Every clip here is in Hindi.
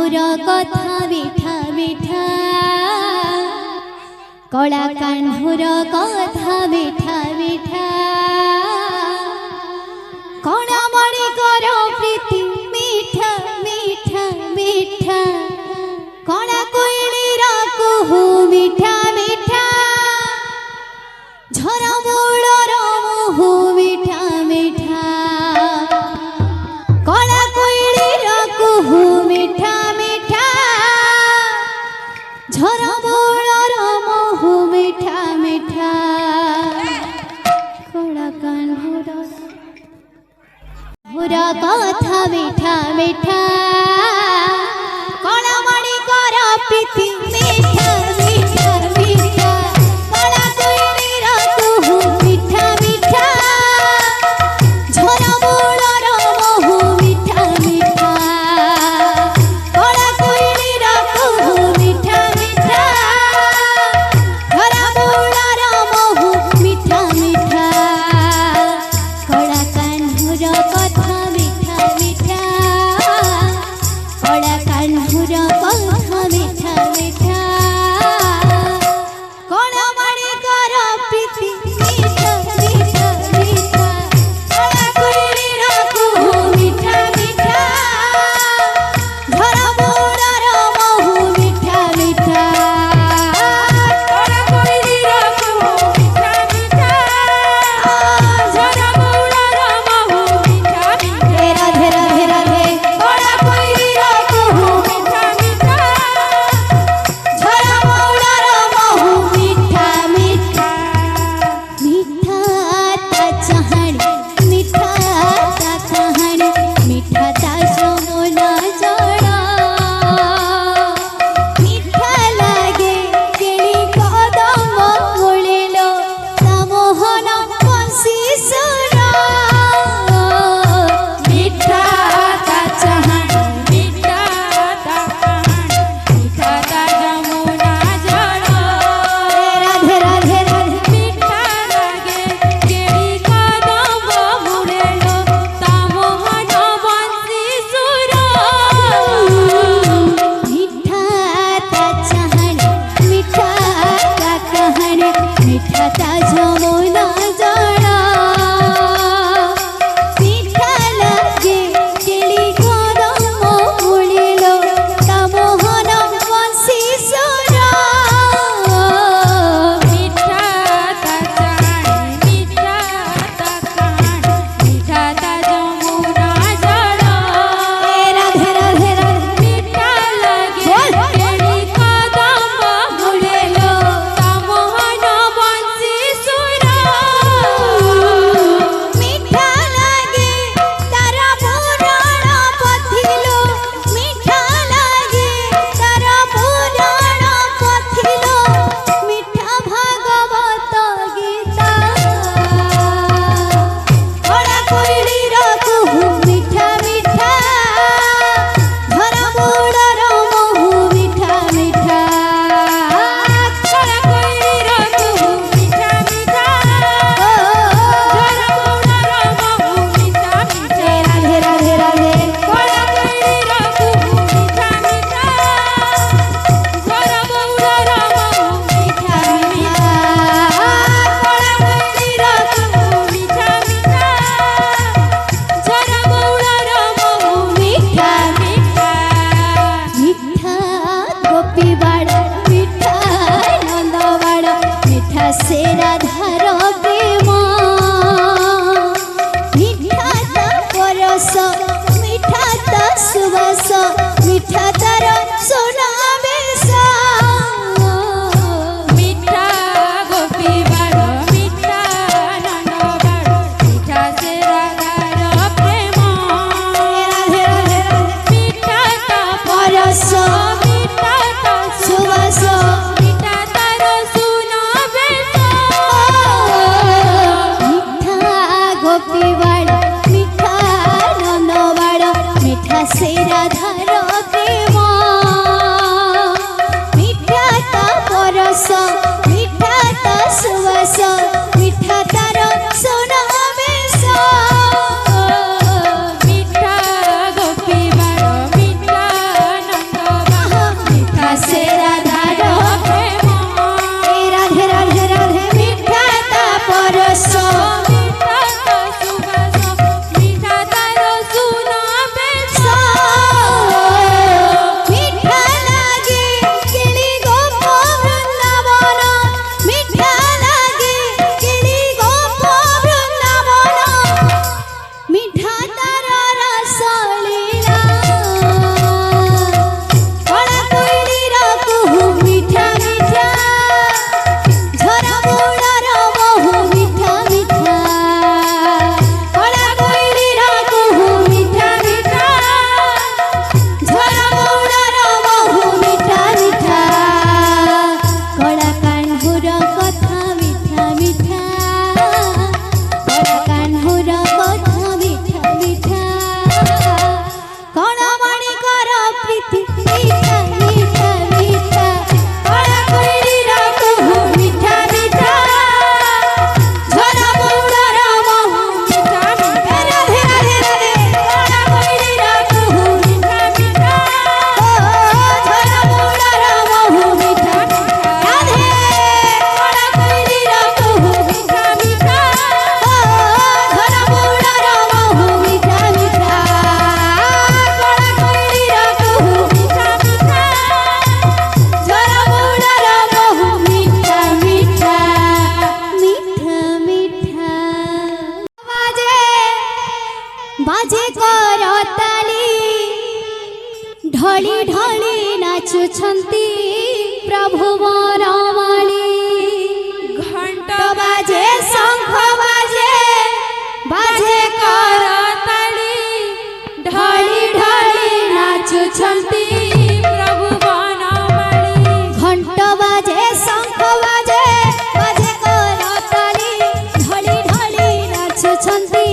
कान्हुर कथा मिठा मिठा कला कान्हुर कथा मिठा मिठा कणा मणि कर प्रीति मिठा मिठा मिठा कणा कोइलीर कुहू मिठा मिठा झरा मूलर मुहू मिठा मिठा कणा कोइलीर कुहू मिठा मिठा झरा मूलर मुहू मिठा मिठा कला कान्हुर कथा मिठा मिठा कणा मणि कर प्रीति मिठा मिठा मिठा कणा कोइलीर कुहू मिठा मिठा झरा मूलर मुहू मिठा मिठा कणा कोइलीर कुहू मिठा मिठा झरा मूलर मुहू मिठा मिठा कला कान्हुर कथा मिठा मिठा कला कान्हुर कथा मिठा मिठा कणा मणि कर प्रीति मिठा मिठा मिठा कणा कोइलीर कुहू मिठा मिठा झरा मूलर मुहू मिठा मिठा कणा कोइलीर कुहू मिठा मिठा झरा मूलर मुहू मिठा मिठा राधे राधे राधे कणा कोइलीर कुहू मिठा मिठा झरा मूलर मुहू मिठा मिठा मिठा ता चाहणी मिठा ता कहाणी मिठा ता जमुना जड़ा मिठा लागे केळी कदम मुळिलो ता मोहन बंसी सुरा मिठा ता चाहणी मिठा ता कहाणी मिठा ता जमुना जड़ा राधे राधे राधे मिठा लागे केळी कदम मुळिलो ता मोहन बंसी सुरा मिठा ता चाहणी मिठा ता कहाणी मिठा ता जमुना जड़ा मिठा लागे केळी कदम मुळिलो ता मोहन बंसी सुरा मिठा ता चाहणी मिठा ता कहाणी मिठा ता जमुना जड़ा राधे राधे राधे मिठा लागे केळी कदम मुळिलो ता मोहन बंसी सुरा मिठा लागे तारा पुराण पथिलो मिठा लागे तारा पुराण पथिलो मिठा भागवत गीता कणा कोइलीर कुहू मिठा मिठा झरा मूलर मुहू मिठा मिठा कणा कोइलीर कुहू मिठा मिठा झरा मूलर मुहू मिठा मिठा राधे राधे राधे कणा कोइलीर कुहू मिठा मिठा झरा मूलर मुहू मिठा मिठा कणा कोइलीर कुहू मिठा मिठा झरा मूलर मुहू मिठा मिठा मिठा गोपी बाड़ा मिठा नंद बाड़ा मिठा से राधार प्रेम मिठा ता परस मिठा ता सुवास मिठा तार सोना बेस मिठा गोपी बाड़ा मिठा नंद बाड़ा मिठा से राधार प्रेम राधे राधे राधे मिठा ता परस मिठा ता सुवास मिठा तार सोना बेस मिठा गोपी बाड़ा मिठा नंद बाड़ा मिठा से राधार प्रेम मिठा ता परस मिठा ता सुवास मिठा तार सोना बेस मिठा गोपी बाड़ा मिठा नंद মিঠা কাহ্নুর কথা মিঠা মিঠা কণামণি কর প্রীতি মিঠা মিঠা মিঠা কণা কৈরির কহু মিঠা মিঠা ঝরা মৌরার মহু মিঠা মিঠা রাধে রাধে রাধে কণা কৈরির কহু মিঠা মিঠা ঝরা মৌরার মহু মিঠা রাধে কণা কৈরির কহু মিঠা মিঠা ঝরা মৌরার মহু মিঠা মিঠা কণা কৈরির কহু মিঠা মিঠা ঝরা মৌরার মহু মিঠা মিঠা মিঠা মিঠা বাজে বাজে করতালি ঢଳି ঢଳି নাচুছন্তি প্রভু বনমালী ঘণ্ট বাজে শঙ্খ বাজে বাজে করতালি ঢଳି ঢଳି নাচুছন্তি প্রভু বনমালী ঘণ্ট বাজে শঙ্খ বাজে বাজে করতালি ঢଳି ঢଳି নাচুছন্তি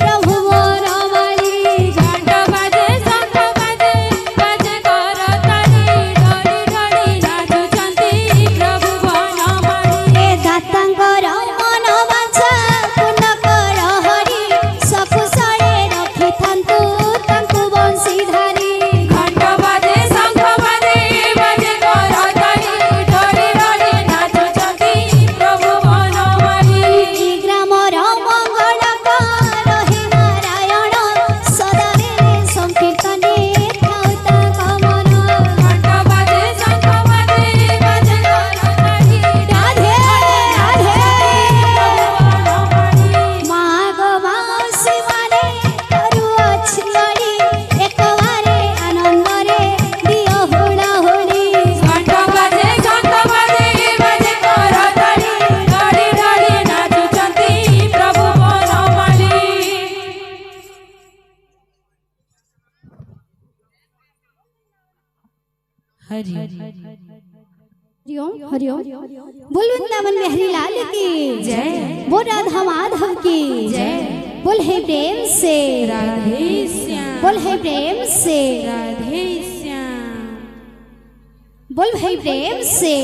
প্রভু বনমালী ঘণ্ট বাজে শঙ্খ বাজে বাজে করতালি ঢଳି ঢଳି নাচুছন্তি প্রভু বনমালী ଏ ଦାତାଙ୍କର ମନ ବାଞ୍ଛା ପୂର୍ଣ୍ଣ କର ହରି ସକୁଶଳେ ରଖିଥାନ୍ତୁ ତାଙ୍କୁ ବଂଶୀଧାରୀ ଘଣ୍ଟ ବାଜେ ଶଙ୍ଖ ବାଜେ ବାଜେ କରତାଳି ଢଳି ଢଳି ନାଚୁଛନ୍ତି ପ୍ରଭୁ ବନମାলী ଏ ଗ୍ରାମର ମଙ୍ଗଳ କର ହେ ନାରାୟଣ ସଦାରେ ସଂକୀର୍ତ୍ତନେ ଥାଉ ତାଙ୍କ ମନ ଘଣ୍ଟ ବାଜେ ଶଙ୍ଖ ବାଜେ ବାଜେ କରତାଳି ରାଧେ ରାଧେ ମାଗ ମାଉସୀ ମାନେ କରୁଅଛି ଅଳି ଏକବାରେ ଆନନ୍ଦରେ ଦିଅ ହୁଳାହୁଳି ଘଣ୍ଟ ବାଜେ ଶଙ୍ଖ ବାଜେ ବାଜେ କରତାଳି ଢଳି ଢଳି ନାଚୁଛନ୍ତି ପ୍ରଭୁ ବନମାলী हरिओम हरिओम बोल वृंदावन बिहारी लाल की जय बोल राधा माधव की जय बोल है प्रेम से राधे श्याम बोल है प्रेम से राधे श्याम बोल है प्रेम से